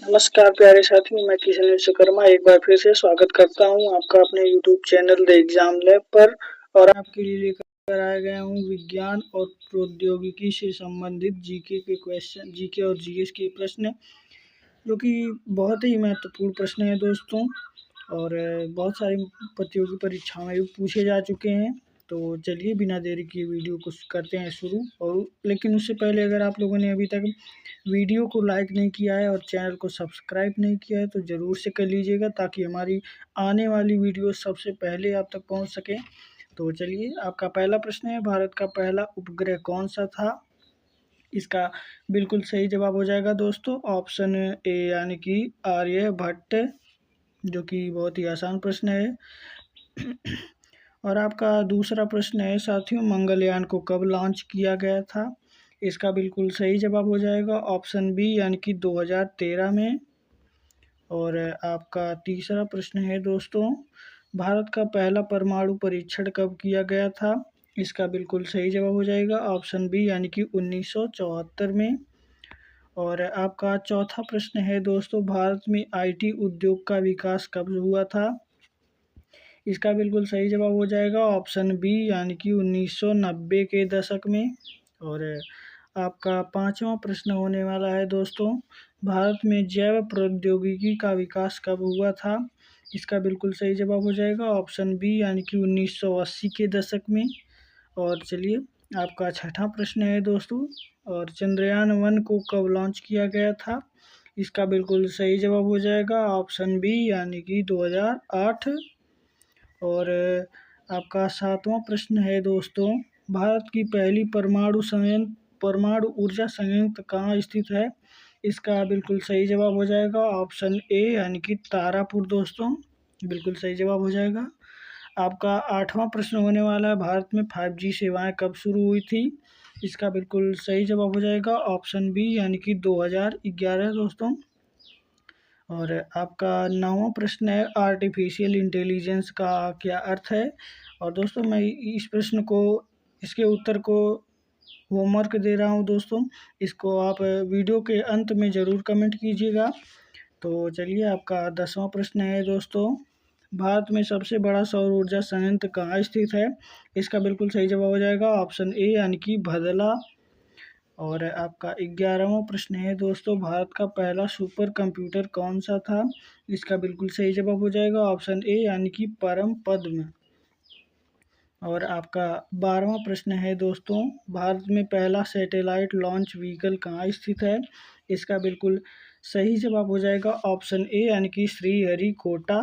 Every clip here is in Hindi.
नमस्कार प्यारे साथियों, मैं किशन विश्वकर्मा एक बार फिर से स्वागत करता हूं आपका अपने YouTube channel the exam lab पर। और आपके लिए लेकर आया गया हूं विज्ञान और प्रौद्योगिकी से संबंधित जीके के क्वेश्चन, जीके और जीएस के प्रश्न, जो कि बहुत ही महत्वपूर्ण प्रश्न है दोस्तों। और बहुत सारी प्रतियोगी परीक्षाओं में भी पूछे जा चुके हैं। तो चलिए बिना देरी किए वीडियो को करते हैं शुरू। और लेकिन उससे पहले अगर आप लोगों ने अभी तक वीडियो को लाइक नहीं किया है और चैनल को सब्सक्राइब नहीं किया है तो ज़रूर से कर लीजिएगा, ताकि हमारी आने वाली वीडियो सबसे पहले आप तक पहुंच सके। तो चलिए, आपका पहला प्रश्न है, भारत का पहला उपग्रह कौन सा था? इसका बिल्कुल सही जवाब हो जाएगा दोस्तों ऑप्शन ए, यानी कि आर्यभट्ट, जो कि बहुत ही आसान प्रश्न है। और आपका दूसरा प्रश्न है साथियों, मंगलयान को कब लॉन्च किया गया था? इसका बिल्कुल सही जवाब हो जाएगा ऑप्शन बी, यानी कि 2013 में। और आपका तीसरा प्रश्न है दोस्तों, भारत का पहला परमाणु परीक्षण कब किया गया था? इसका बिल्कुल सही जवाब हो जाएगा ऑप्शन बी, यानी कि 1974 में। और आपका चौथा प्रश्न है दोस्तों, भारत में आईटी उद्योग का विकास कब हुआ था? इसका बिल्कुल सही जवाब हो जाएगा ऑप्शन बी, यानी कि 1990 के दशक में। और आपका पांचवा प्रश्न होने वाला है दोस्तों, भारत में जैव प्रौद्योगिकी का विकास कब हुआ था? इसका बिल्कुल सही जवाब हो जाएगा ऑप्शन बी, यानी कि 1980 के दशक में। और चलिए, आपका छठा प्रश्न है दोस्तों, और चंद्रयान 1 को कब लॉन्च किया गया था? इसका बिल्कुल सही जवाब हो जाएगा ऑप्शन बी, यानी कि 2008। और आपका सातवां प्रश्न है दोस्तों, भारत की पहली परमाणु ऊर्जा संयंत्र कहाँ स्थित है? इसका बिल्कुल सही जवाब हो जाएगा ऑप्शन ए, यानी कि तारापुर दोस्तों, बिल्कुल सही जवाब हो जाएगा। आपका आठवां प्रश्न होने वाला है, भारत में 5G सेवाएं कब शुरू हुई थी? इसका बिल्कुल सही जवाब हो जाएगा ऑप्शन बी, यानी कि 2011 दोस्तों। और आपका नौवां प्रश्न है, आर्टिफिशियल इंटेलिजेंस का क्या अर्थ है? और दोस्तों, मैं इस प्रश्न को, इसके उत्तर को होमवर्क दे रहा हूं दोस्तों, इसको आप वीडियो के अंत में ज़रूर कमेंट कीजिएगा। तो चलिए, आपका 10वां प्रश्न है दोस्तों, भारत में सबसे बड़ा सौर ऊर्जा संयंत्र कहाँ स्थित है? इसका बिल्कुल सही जवाब हो जाएगा ऑप्शन ए, यानी कि भदला। और आपका 11वां प्रश्न है दोस्तों, भारत का पहला सुपर कंप्यूटर कौन सा था? इसका बिल्कुल सही जवाब हो जाएगा ऑप्शन ए, यानी कि परम पद्म। और आपका 12वां प्रश्न है दोस्तों, भारत में पहला सैटेलाइट लॉन्च व्हीकल कहाँ स्थित है? इसका बिल्कुल सही जवाब हो जाएगा ऑप्शन ए, यानी कि श्रीहरिकोटा।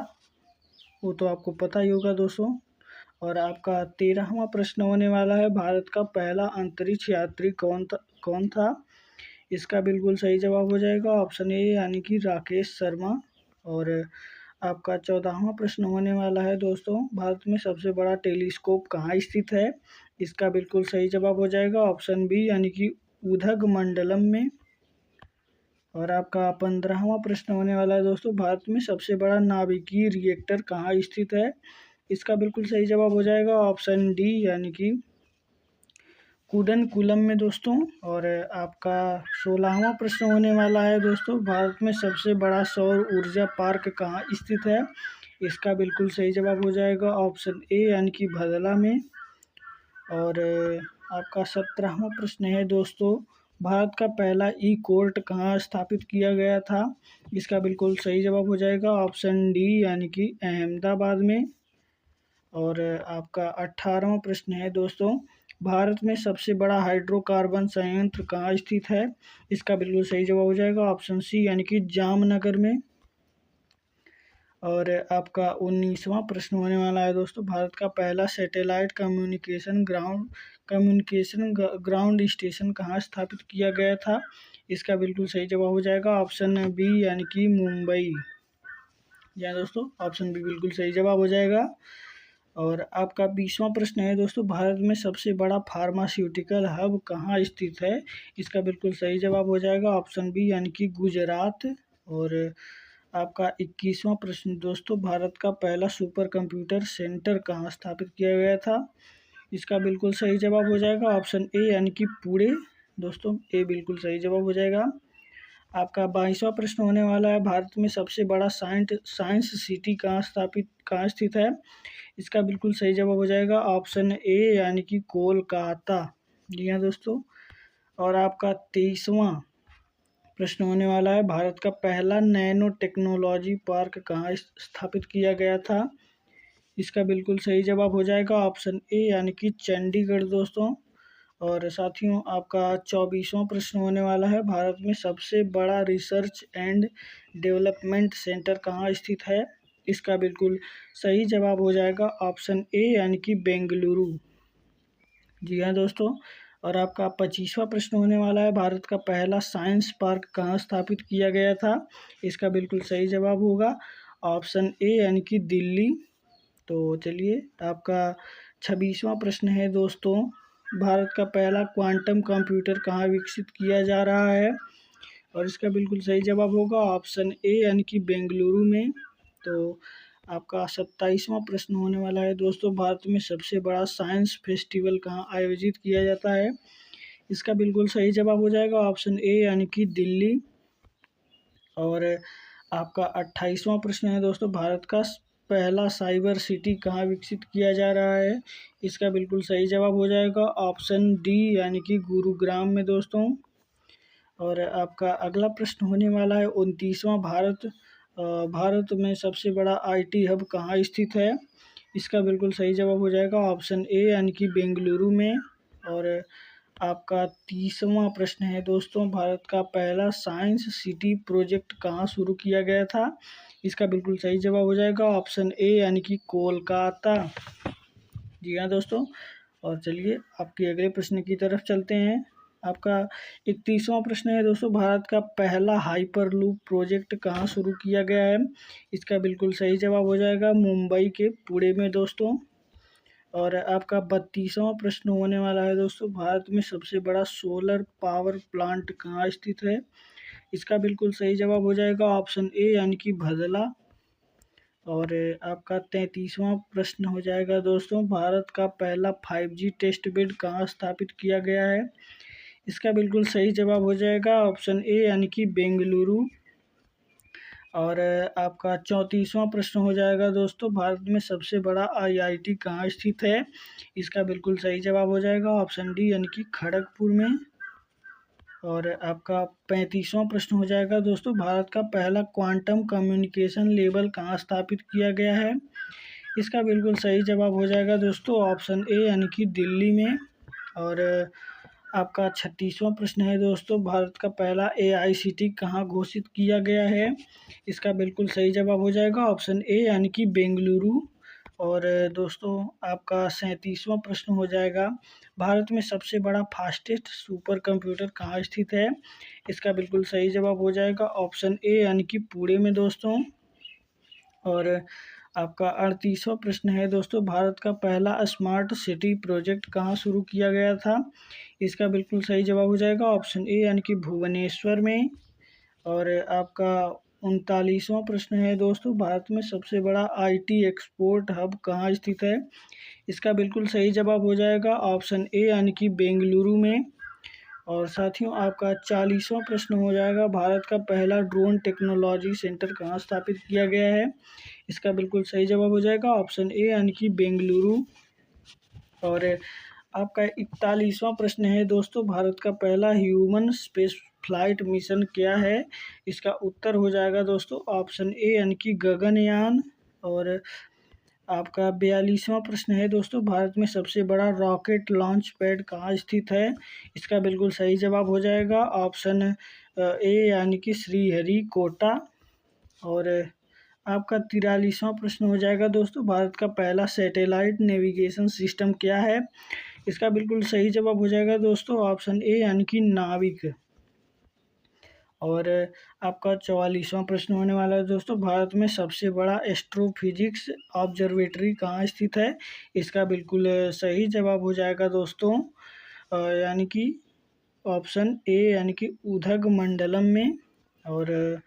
वो तो आपको पता ही होगा दोस्तों। और आपका 13वां प्रश्न होने वाला है, भारत का पहला अंतरिक्ष यात्री कौन था? इसका बिल्कुल सही जवाब हो जाएगा ऑप्शन ए, यानी कि राकेश शर्मा। और आपका 14वां प्रश्न होने वाला है दोस्तों, भारत में सबसे बड़ा टेलीस्कोप कहाँ स्थित है? इसका बिल्कुल सही जवाब हो जाएगा ऑप्शन बी, यानी कि उदगमंडलम में। और आपका 15वां प्रश्न होने वाला है दोस्तों, भारत में सबसे बड़ा नाभिकीय रिएक्टर कहाँ स्थित है? इसका बिल्कुल सही जवाब हो जाएगा ऑप्शन डी, यानी कि कुडनकुलम में दोस्तों। और आपका 16वां प्रश्न होने वाला है दोस्तों, भारत में सबसे बड़ा सौर ऊर्जा पार्क कहाँ स्थित है? इसका बिल्कुल सही जवाब हो जाएगा ऑप्शन ए, यानी कि भदला में। और आपका 17वां प्रश्न है दोस्तों, भारत का पहला ई कोर्ट कहाँ स्थापित किया गया था? इसका बिल्कुल सही जवाब हो जाएगा ऑप्शन डी, यानी कि अहमदाबाद में। और आपका 18वां प्रश्न है दोस्तों, भारत में सबसे बड़ा हाइड्रोकार्बन संयंत्र कहाँ स्थित है? इसका बिल्कुल सही जवाब हो जाएगा ऑप्शन सी, यानी कि जामनगर में। और आपका 19वां प्रश्न होने वाला है दोस्तों, भारत का पहला सैटेलाइट कम्युनिकेशन ग्राउंड स्टेशन कहाँ स्थापित किया गया था? इसका बिल्कुल सही जवाब हो जाएगा ऑप्शन बी, यानी कि मुंबई। या दोस्तों, ऑप्शन बी बिल्कुल सही जवाब हो जाएगा। और आपका 20वां प्रश्न है दोस्तों, भारत में सबसे बड़ा फार्मास्यूटिकल हब कहाँ स्थित है? इसका बिल्कुल सही जवाब हो जाएगा ऑप्शन बी, यानी कि गुजरात। और आपका 21वां प्रश्न दोस्तों, भारत का पहला सुपर कंप्यूटर सेंटर कहाँ स्थापित किया गया था? इसका बिल्कुल सही जवाब हो जाएगा ऑप्शन ए, यानी कि पुणे दोस्तों, ए बिल्कुल सही जवाब हो जाएगा। आपका 22वां प्रश्न होने वाला है, भारत में सबसे बड़ा साइंस सिटी कहाँ स्थित है? इसका बिल्कुल सही जवाब हो जाएगा ऑप्शन ए यानी कि कोलकाता। जी हाँ दोस्तों। और आपका 23वां प्रश्न होने वाला है, भारत का पहला नैनो टेक्नोलॉजी पार्क कहाँ स्थापित किया गया था? इसका बिल्कुल सही जवाब हो जाएगा ऑप्शन ए यानी कि चंडीगढ़ दोस्तों। और साथियों, आपका 24वां प्रश्न होने वाला है, भारत में सबसे बड़ा रिसर्च एंड डेवलपमेंट सेंटर कहाँ स्थित है? इसका बिल्कुल सही जवाब हो जाएगा ऑप्शन ए यानी कि बेंगलुरु। जी हाँ दोस्तों। और आपका 25वां प्रश्न होने वाला है, भारत का पहला साइंस पार्क कहाँ स्थापित किया गया था? इसका बिल्कुल सही जवाब होगा ऑप्शन ए यानी कि दिल्ली। तो चलिए, आपका 26वां प्रश्न है दोस्तों, भारत का पहला क्वांटम कंप्यूटर कहाँ विकसित किया जा रहा है? और इसका बिल्कुल सही जवाब होगा ऑप्शन ए यानी कि बेंगलुरु में। तो आपका 27वां प्रश्न होने वाला है दोस्तों, भारत में सबसे बड़ा साइंस फेस्टिवल कहाँ आयोजित किया जाता है? इसका बिल्कुल सही जवाब हो जाएगा ऑप्शन ए यानी कि दिल्ली। और आपका 28वां प्रश्न है दोस्तों, भारत का पहला साइबर सिटी कहाँ विकसित किया जा रहा है? इसका बिल्कुल सही जवाब हो जाएगा ऑप्शन डी यानी कि गुरुग्राम में दोस्तों। और आपका अगला प्रश्न होने वाला है 29वां, भारत में सबसे बड़ा आईटी हब कहाँ स्थित है? इसका बिल्कुल सही जवाब हो जाएगा ऑप्शन ए यानी कि बेंगलुरु में। और आपका 30वां प्रश्न है दोस्तों, भारत का पहला साइंस सिटी प्रोजेक्ट कहाँ शुरू किया गया था? इसका बिल्कुल सही जवाब हो जाएगा ऑप्शन ए यानी कि कोलकाता। जी हाँ दोस्तों। और चलिए, आपके अगले प्रश्न की तरफ चलते हैं। आपका 31वां प्रश्न है दोस्तों, भारत का पहला हाइपरलूप प्रोजेक्ट कहाँ शुरू किया गया है? इसका बिल्कुल सही जवाब हो जाएगा मुंबई के पुणे में दोस्तों। और आपका 32वां प्रश्न होने वाला है दोस्तों, भारत में सबसे बड़ा सोलर पावर प्लांट कहाँ स्थित है? इसका बिल्कुल सही जवाब हो जाएगा ऑप्शन ए यानी कि भदला। और आपका 33वां प्रश्न हो जाएगा दोस्तों, भारत का पहला 5G टेस्ट बेड कहाँ स्थापित किया गया है? इसका बिल्कुल सही जवाब हो जाएगा ऑप्शन ए यानी कि बेंगलुरु। और आपका 34वां प्रश्न हो जाएगा दोस्तों, भारत में सबसे बड़ा आईआईटी कहाँ स्थित है? इसका बिल्कुल सही जवाब हो जाएगा ऑप्शन डी यानी कि खड़गपुर में। और आपका 35वां प्रश्न हो जाएगा दोस्तों, भारत का पहला क्वांटम कम्युनिकेशन लेवल कहाँ स्थापित किया गया है? इसका बिल्कुल सही जवाब हो जाएगा दोस्तों ऑप्शन ए यानी कि दिल्ली में। और आपका 36वां प्रश्न है दोस्तों, भारत का पहला एआईसीटी कहाँ घोषित किया गया है? इसका बिल्कुल सही जवाब हो जाएगा ऑप्शन ए यानी कि बेंगलुरु। और दोस्तों, आपका 37वां प्रश्न हो जाएगा, भारत में सबसे बड़ा फास्टेस्ट सुपर कंप्यूटर कहाँ स्थित है? इसका बिल्कुल सही जवाब हो जाएगा ऑप्शन ए यानी कि पुणे में दोस्तों। और आपका 38वां प्रश्न है दोस्तों, भारत का पहला स्मार्ट सिटी प्रोजेक्ट कहाँ शुरू किया गया था? इसका बिल्कुल सही जवाब हो जाएगा ऑप्शन ए यानी कि भुवनेश्वर में। और आपका 39वां प्रश्न है दोस्तों, भारत में सबसे बड़ा आईटी एक्सपोर्ट हब कहाँ स्थित है? इसका बिल्कुल सही जवाब हो जाएगा ऑप्शन ए यानी कि बेंगलुरु में। और साथियों, आपका 40वां प्रश्न हो जाएगा, भारत का पहला ड्रोन टेक्नोलॉजी सेंटर कहाँ स्थापित किया गया है? इसका बिल्कुल सही जवाब हो जाएगा ऑप्शन ए यानी कि बेंगलुरु। और आपका 41वां प्रश्न है दोस्तों, भारत का पहला ह्यूमन स्पेस फ्लाइट मिशन क्या है? इसका उत्तर हो जाएगा दोस्तों ऑप्शन ए यानी कि गगनयान। और आपका 42वां प्रश्न है दोस्तों, भारत में सबसे बड़ा रॉकेट लॉन्च पैड कहाँ स्थित है? इसका बिल्कुल सही जवाब हो जाएगा ऑप्शन ए यानी कि श्रीहरिकोटा। और आपका 43वां प्रश्न हो जाएगा दोस्तों, भारत का पहला सैटेलाइट नेविगेशन सिस्टम क्या है? इसका बिल्कुल सही जवाब हो जाएगा दोस्तों ऑप्शन ए यानी कि नाविक। और आपका 44वां प्रश्न होने वाला है दोस्तों, भारत में सबसे बड़ा एस्ट्रोफिजिक्स ऑब्जर्वेटरी कहाँ स्थित है? इसका बिल्कुल सही जवाब हो जाएगा दोस्तों यानी कि ऑप्शन ए यानी कि उदगमंडलम में। और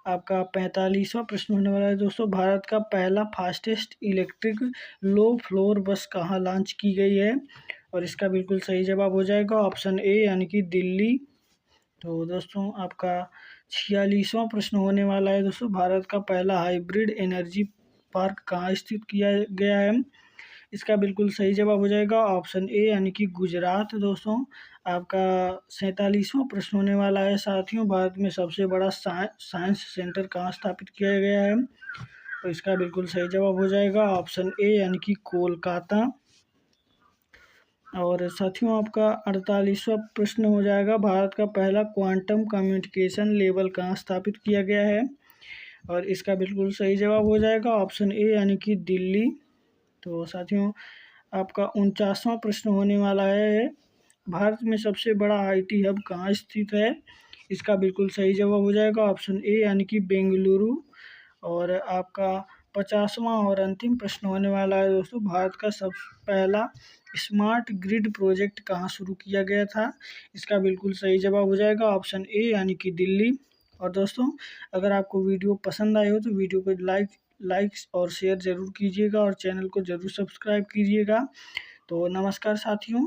आपका 45वां प्रश्न होने वाला है दोस्तों, भारत का पहला फास्टेस्ट इलेक्ट्रिक लो फ्लोर बस कहाँ लॉन्च की गई है? और इसका बिल्कुल सही जवाब हो जाएगा ऑप्शन ए यानी कि दिल्ली। तो दोस्तों, आपका 46वां प्रश्न होने वाला है दोस्तों, भारत का पहला हाइब्रिड एनर्जी पार्क कहाँ स्थित किया गया है? इसका बिल्कुल सही जवाब हो जाएगा ऑप्शन ए यानी कि गुजरात। दोस्तों आपका 47वां प्रश्न होने वाला है साथियों, भारत में सबसे बड़ा साइंस सेंटर कहाँ स्थापित किया गया है? तो इसका बिल्कुल सही जवाब हो जाएगा ऑप्शन ए यानी कि कोलकाता। और साथियों आपका 48वां प्रश्न हो जाएगा, भारत का पहला क्वांटम कम्युनिकेशन लेवल कहाँ स्थापित किया गया है? और इसका बिल्कुल सही जवाब हो जाएगा ऑप्शन ए यानी कि दिल्ली। तो साथियों आपका 49वां प्रश्न होने वाला है, भारत में सबसे बड़ा आईटी हब कहाँ स्थित है? इसका बिल्कुल सही जवाब हो जाएगा ऑप्शन ए यानी कि बेंगलुरु। और आपका 50वां और अंतिम प्रश्न होने वाला है दोस्तों, भारत का सबसे पहला स्मार्ट ग्रिड प्रोजेक्ट कहाँ शुरू किया गया था? इसका बिल्कुल सही जवाब हो जाएगा ऑप्शन ए यानी कि दिल्ली। और दोस्तों अगर आपको वीडियो पसंद आए हो तो वीडियो को लाइक्स और शेयर ज़रूर कीजिएगा और चैनल को ज़रूर सब्सक्राइब कीजिएगा। तो नमस्कार साथियों।